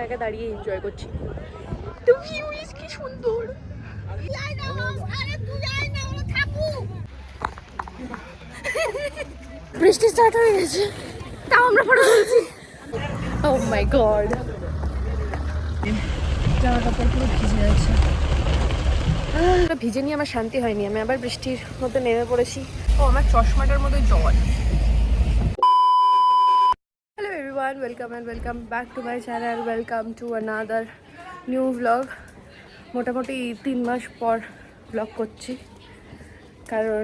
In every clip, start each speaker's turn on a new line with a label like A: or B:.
A: একা দাঁড়িয়ে এনজয় করছি। তো ভিউ ইজ কি সুন্দর। বৃষ্টি স্টার্ট হয়ে গেছে, তাও আমরা ফটো তুলছি। ও মাই গড, জামা কাপড় পুরো ভিজে আছে। ভিজে নিয়ে আমার শান্তি হয়নি, আমি আবার বৃষ্টির মধ্যে নেমে পড়েছি। ও আমার চশমাটার মধ্যে জল। Hello everyone, welcome and welcome back to my channel, welcome to another new blog. মোটামুটি 3 মাস পর ব্লগ করছি, কারণ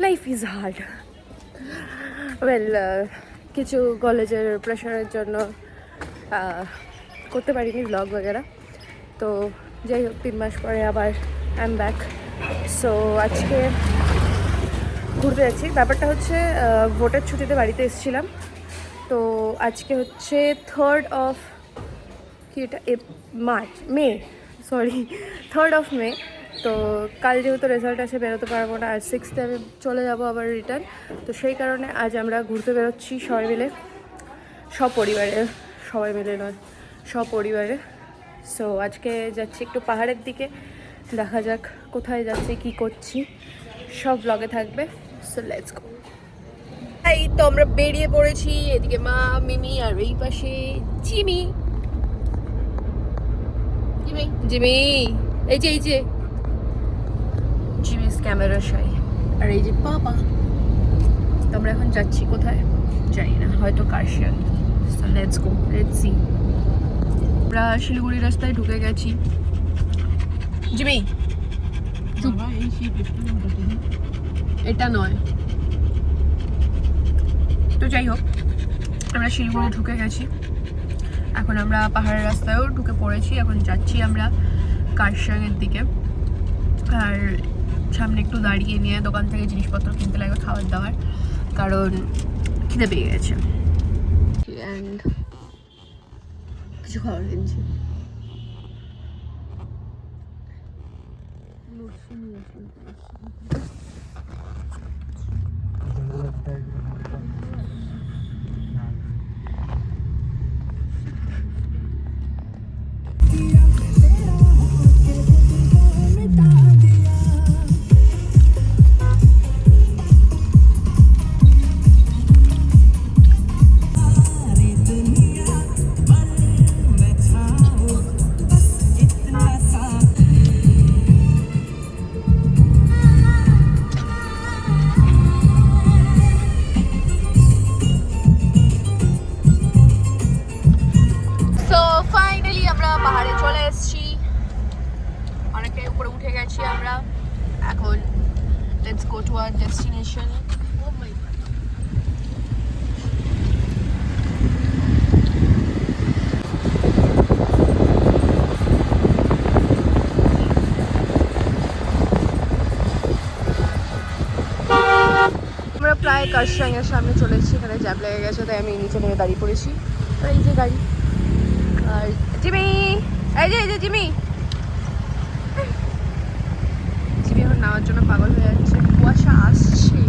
A: লাইফ ইজ হার্ড। ওয়েল, কিছু কলেজের প্রেশারের জন্য করতে পারিনি ব্লগ বগেরা। তো যাই হোক, 3 মাস পরে আবার আই এম ব্যাক। সো আজকে ঘুরতে যাচ্ছি। ব্যাপারটা হচ্ছে ভোটের ছুটিতে বাড়িতে এসেছিলাম। তো আজকে হচ্ছে 3rd অফ মে। তো কাল যেহেতু রেজাল্ট আছে বেরোতে পারবো না, আর 6th আমি চলে যাব আবার রিটার্ন। তো সেই কারণে আজ আমরা ঘুরতে বেরোচ্ছি সবাই মিলে, সপরিবারে। সো আজকে যাচ্ছি একটু পাহাড়ের দিকে, দেখা যাক কোথায় যাচ্ছি, কি করছি, সব ব্লগে থাকবে। So let's go. এই তো আমরা বেরিয়ে পড়েছি। এদিকে মা, মিমি, আর এই পাশে জিমি। এই যে জিমিস ক্যামেরা শাই, আর এই যে বাবা। তো আমরা এখন যাচ্ছি কোথায় জানি না, হয়তো Kurseong. So let's go, let's see. আমরা শিলিগুড়ি রাস্তায় ঢুকে গেছি। জিমি এটা নয়। তো যাই হোক, আমরা শিলিগুড়ি ঢুকে গেছি। এখন আমরা পাহাড়ের রাস্তায়ও ঢুকে পড়েছি। এখন যাচ্ছি আমরা কার্শিয়াংয়ের দিকে। আর সামনে একটু দাঁড়িয়ে নিয়ে দোকান থেকে জিনিসপত্র কিনতে লাগবে, খাবার দাবার, কারণ খিদে পেয়ে গেছে। অ্যান্ড কিছু খাবার কিনছি। পাহাড়ে চলে এসেছি, অনেকটাই উপরে উঠে গেছি আমরা। এখন let's go to our destination. আমরা প্রায় কার্শিয়াংয়ের সামনে চলে এসেছি। এখানে জ্যাম লেগে গেছে, তাই আমি নিচে নেমে দাঁড়িয়ে পড়েছি। আর এই যে গাড়ি, আর জিমি, এই যে জিমি এখন নামার জন্য পাগল হয়ে যাচ্ছে। কুয়াশা আসছে,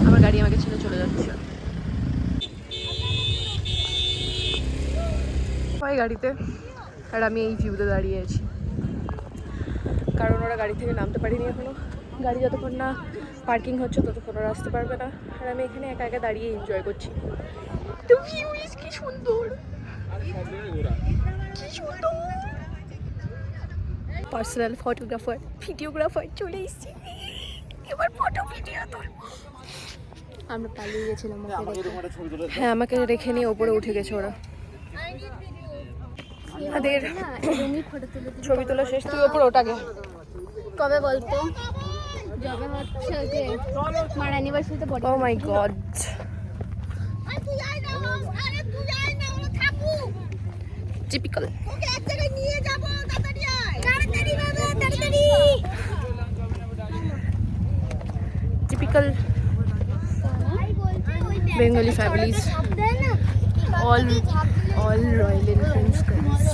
A: আমার গাড়ি আমাকে ছেড়ে চলে যাচ্ছে। সবাই গাড়িতে, আর আমি এই ভিউতে দাঁড়িয়ে আছি, কারণ ওরা গাড়ি থেকে নামতে পারিনি এখনো। গাড়ি যতক্ষণ না পার্কিং হচ্ছে ততক্ষণ ওরা আসতে পারবে না, আর আমি এখানে একা একা দাঁড়িয়ে এনজয় করছি। তো ভিউ ইজ কি সুন্দর, কি সুন্দর। পার্সোনাল ফটোগ্রাফার, ভিডিওগ্রাফার চলে এসেছি, এবার ফটো ভিডিও তুলবো। আমরা পালিয়ে গেছিলাম, হ্যাঁ আমাকে রেখে নিয়ে ওপরে উঠে গেছে ওরা। আমাদের ছবি তোলা শেষ। তুই ওপরে ওটাকে
B: কবে বলতো? যবে হচ্ছে যে আমার অ্যানিভার্সারিতে পড়ে।
A: ও মাই গড, টিপিক্যাল।
B: ওকে এক জায়গায় নিয়ে যাব, তাড়াতাড়ি আয়, তাড়াতাড়ি বাবা, তাড়াতাড়ি।
A: Typical Bengali families, all Royal Enfield guys.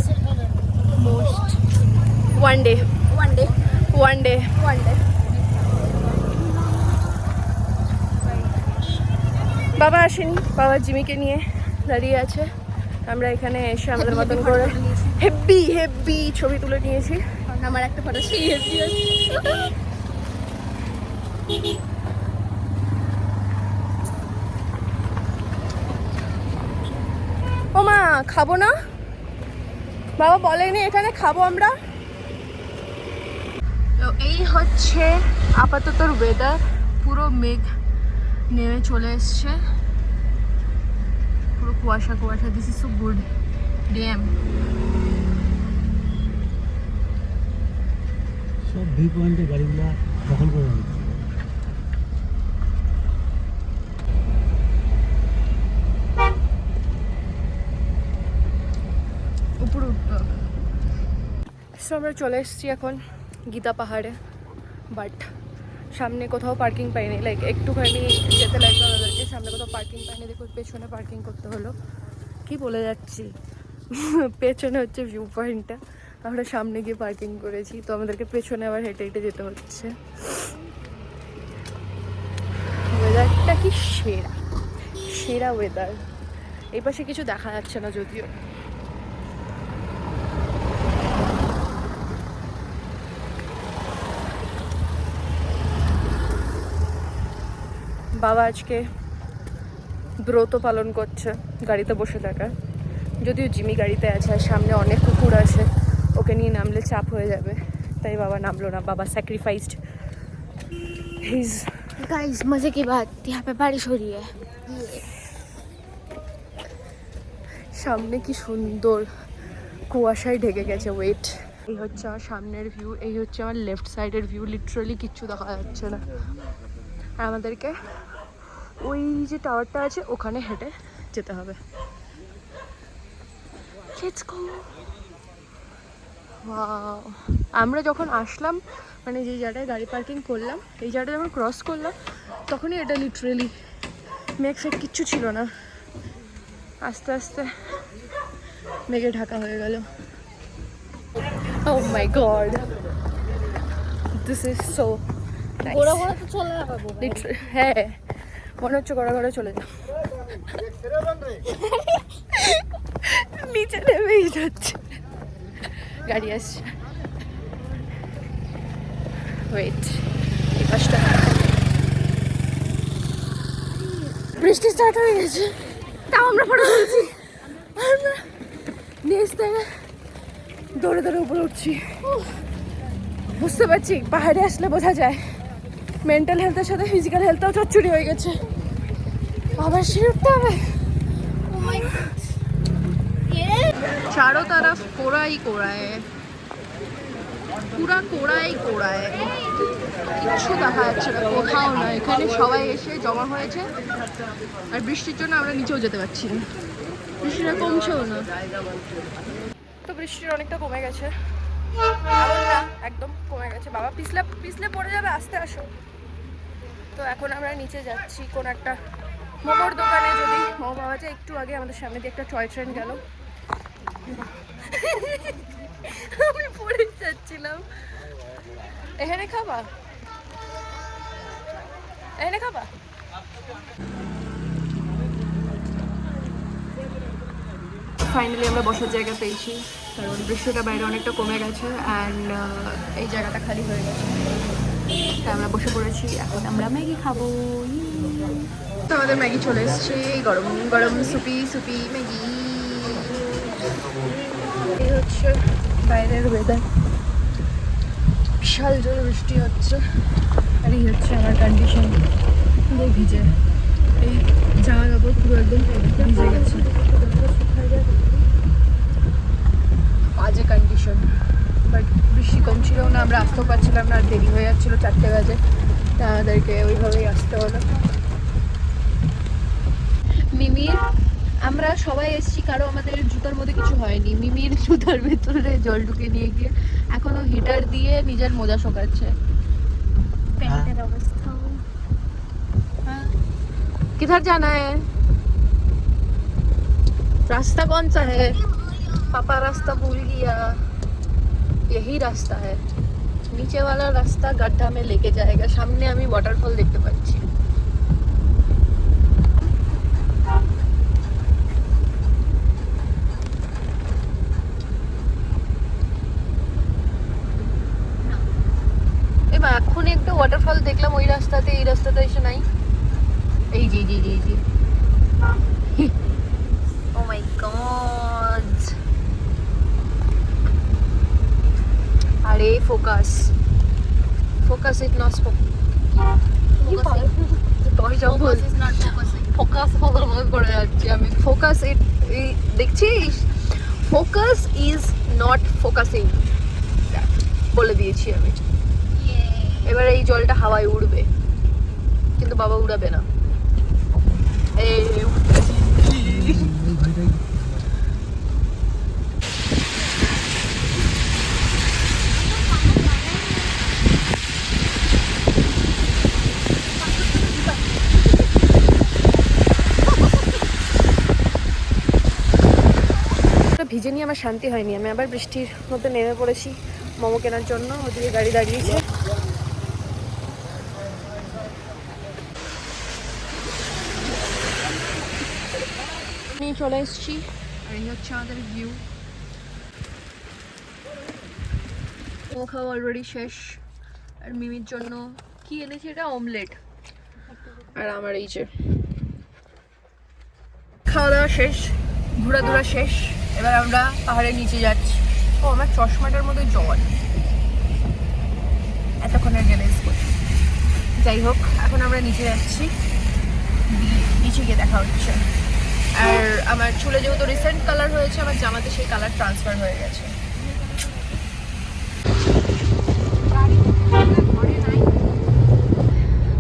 A: Most one day. বাবা আসেনি, বাবা জিমিকে নিয়ে দাঁড়িয়ে আছে। আমরা এখানে এসে আমাদের মতন করে হেভি হেভি ছবি তুলে নিয়েছি।
B: আমার একটা ফটো সেই হেভি আছে।
A: ও মা, খাবো না? বাবা বলেনি এখানে খাবো আমরা। তো এই হচ্ছে আপাতত ওয়েদার, পুরো মেঘ নেমে চলে এসছে, পুরো কুয়াশা কুয়াশা। This is so good dam.
C: সব ভিউ পয়েন্টে গাড়িগুলো দখল করে রাখছে।
A: উপরে উঠতে হবে। সো আমরা চলে এসেছি এখন গীতা পাহাড়ে, বাট সামনে কোথাও পার্কিং পাইনি। লাইক একটুখানি যেতে লাগবে আমাদেরকে, সামনে কোথাও পার্কিং পাইনি। দেখো পেছনে পার্কিং করতে হলো। কি বলে যাচ্ছি, পেছনে হচ্ছে ভিউ পয়েন্টটা, আমরা সামনে গিয়ে পার্কিং করেছি, তো আমাদেরকে পেছনে আবার হেঁটে হেঁটে যেতে হচ্ছে। ওয়েদারটা কি সেরা, সেরা ওয়েদার। এই পাশে কিছু দেখা যাচ্ছে না যদিও। বাবা আজকে ব্রত পালন করছে গাড়িতে বসে থাকা, যদিও জিমি গাড়িতে আছে আর সামনে অনেক কুকুর আছে, ওকে নিয়ে নামলে চাপ হয়ে যাবে, তাই বাবা নামলো না। বাবা স্যাক্রিফাইসড হিজ।
B: गाइस मजे की बात, यहाँ पे बारिश हो रही है।
A: সামনে কি সুন্দর কুয়াশায় ঢেকে গেছে। ওয়েট, এই হচ্ছে আমার সামনের ভিউ, এই হচ্ছে আমার লেফট সাইডের ভিউ। লিটারালি কিচ্ছু দেখা যাচ্ছে না। আর আমাদেরকে ওই যে টাওয়ারটা আছে ওখানে হেঁটে যেতে হবে। Let's go. ওয়াও, আমরা যখন আসলাম, মানে যে জায়গায় গাড়ি পার্কিং করলাম, এই জায়গাটা যখন ক্রস করলাম, তখনই এটা লিটারেলি মেঘ ফেক কিচ্ছু ছিল না। আস্তে আস্তে মেঘে ঢাকা হয়ে গেল। Oh my god, this is so nice.
B: গোড়া গোড়া তো চলে যাবো।
A: হ্যাঁ, মনে হচ্ছে ঘরে ঘরে চলে যা। নিচে নেমেই যাচ্ছে, গাড়ি আসছে। ওয়েট, এই পাশটা বৃষ্টি স্টার্ট হয়ে গেছে, তাও আমরা ফটো তুলছি। আমরা নিচ থেকে দৌড়ে দৌড়ে উপরে উঠছি। বুঝতে পারছি পাহাড়ে আসলে বোঝা যায় মেন্টাল হেলথের সাথে ফিজিক্যাল হেলথটাও চচ্চড়ি হয়ে গেছে। আবার সিঁড়ি উঠতে হবে। चारों तरफ कोड़ा ही कोड़ा है, পুরা কোড়াই কোড়ায়, কিচ্ছু দেখা যাচ্ছে না কোথাও না। এখানে সবাই এসে জমা হয়েছে, আর বৃষ্টির জন্য আমরা নিচেও যেতে পারছি না, বৃষ্টিটা কমছেও না। তো বৃষ্টির অনেকটা কমে গেছে, এমন না একদম কমে গেছে। বাবা পিছলে পিছলে পড়ে যাবে, আস্তে আসো। তো এখন আমরা নিচে যাচ্ছি কোন একটা মোমোর দোকানে। যদি মোমো পাওয়া যায়। একটু আগে আমাদের সামনে দিয়ে একটা টয় ট্রেন গেল, আমি পড়ে যাচ্ছিলাম। এখানে খাবা, এখানে খাবা। ফাইনালি আমরা বসার জায়গা পেয়েছি, কারণ বৃষ্টিটা বাইরে অনেকটা কমে গেছে অ্যান্ড এই জায়গাটা খালি হয়ে গেছে, তাই আমরা বসে পড়েছি। এখন আমরা ম্যাগি খাবো। তো আমাদের ম্যাগি চলে এসছে, গরম গরম সুপি সুপি ম্যাগি। এই হচ্ছে বাইরের ওয়েদার, বিশাল জোরে বৃষ্টি হচ্ছে। আর এই হচ্ছে আমার কন্ডিশন, পুরো ভিজে। এই জামা কাপড় পুরো একদম ভিজে গেছে, বাজে কন্ডিশন। বাট বৃষ্টি কমছিল না, আমরা আসতেও পারছিলাম না, আর দেরি হয়ে যাচ্ছিলো 4টে বাজে, তা আমাদেরকে ওইভাবেই আসতে হলো। মিমির, আমরা সবাই এসেছি, কারো আমাদের জুতার মধ্যে কিছু হয়নি। মিমির জুতার ভেতরে জল ঢুকে নিয়ে গিয়ে এখনো হিটার দিয়ে নিজের মোজা শোকাচ্ছে।
B: প্যান্টের অবস্থা
A: किधर जाना है? रास्ता कौन सा है? पापा रास्ता भूल गया। यही रास्ता है, नीचे वाला रास्ता गड्ढा में लेके जाएगा। सामने আমি ওয়াটারফল দেখতে পাচ্ছি। সকাল দেখলাম ওই রাস্তাতে, এই রাস্তাতে এসে নাই। এই যে জি জি জি ও মাই গড, আরে focus focus it not focus করে যাচ্ছি আমি। ফোকাস ইট দেখছিস, ফোকাস ইজ নট ফোকাসিং বলে দিয়েছি আমি। এবার এই জলটা হাওয়ায় উড়বে, কিন্তু বাবা উড়াবে না। এই
C: ওই ঘড়িটাই
A: ভিজে নিয়ে আমার শান্তি হয়নি, আমি আবার বৃষ্টির মধ্যে নেমে পড়েছি মোমো কেনার জন্য। ওদিকে গাড়ি দাঁড়িয়েছে। নিয়ে চলে এসেছি, আর এই হচ্ছে আমাদের ভিউ। মোমো খাওয়া অলরেডি শেষ, আর মিমির জন্য কি এনেছি, এটা অমলেট। আর আমার এই যে খাওয়া দাওয়া শেষ, ঘোরাধুরা শেষ। এবার আমরা পাহাড়ের নিচে যাচ্ছি। ও আমার চশমাটার মধ্যে জল, এতক্ষণের রিয়েলাইজ করছি। যাই হোক, এখন আমরা নিচে যাচ্ছি, নিচে গিয়ে দেখা হচ্ছে। আর আমার চুলে যেহেতু রিসেন্ট কালার হয়েছে, আমার জামাতে সেই কালার ট্রান্সফার হয়ে গেছে।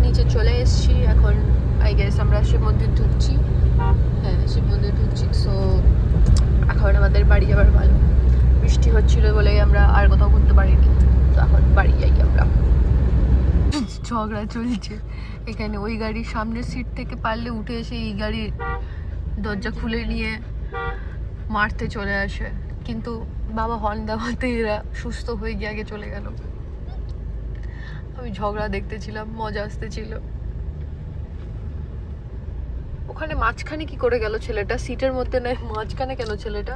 A: নিচে চলে এসেছি, এখন আই গেস আমরা শিব মন্দির ঢুকছি। হ্যাঁ, শিব মন্দির ঢুকছি। সো এখন আমাদের বাড়ি যাবার ভালো। বৃষ্টি হচ্ছিল বলেই আমরা আর কোথাও ঘুরতে পারিনি, তো এখন বাড়ি যাই আমরা। ঝগড়া চলছে এখানে। ওই গাড়ির সামনের সিট থেকে পারলে উঠে এসে এই গাড়ির দরজা খুলে নিয়ে মারতে চলে আসে, কিন্তু বাবা হর্ন দেওয়াতে এরা সুস্থ হয়ে গিয়ে আগে চলে গেল। আমি ঝগড়া দেখতেছিলাম, মজা আসতেছিল। ওখানে মাঝখানে কি করে গেল ছেলেটা? সিটের মধ্যে নয়, মাঝখানে কেন ছেলেটা?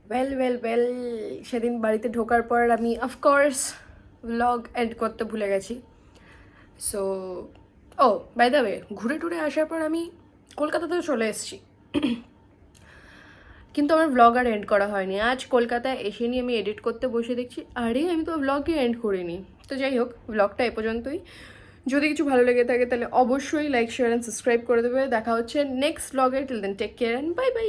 A: ওয়েল সেদিন বাড়িতে ঢোকার পর আমি অফকোর্স ব্লগ এড করতে ভুলে গেছি। সো বাই দ্য ওয়ে, ঘুরে টুরে আসার পর আমি কলকাতাতেও চলে এসেছি, কিন্তু আমার ব্লগ আর এন্ড করা হয়নি। আজ কলকাতায় এসে নিয়ে আমি এডিট করতে বসে দেখছি আরে আমি তো ব্লগই এন্ড করিনি। তো যাই হোক, ব্লগটা এ পর্যন্তই। যদি কিছু ভালো লেগে থাকে তাহলে অবশ্যই লাইক, শেয়ার অ্যান্ড সাবস্ক্রাইব করে দেবে। দেখা হচ্ছে নেক্সট ব্লগে। Till then take care and bye by.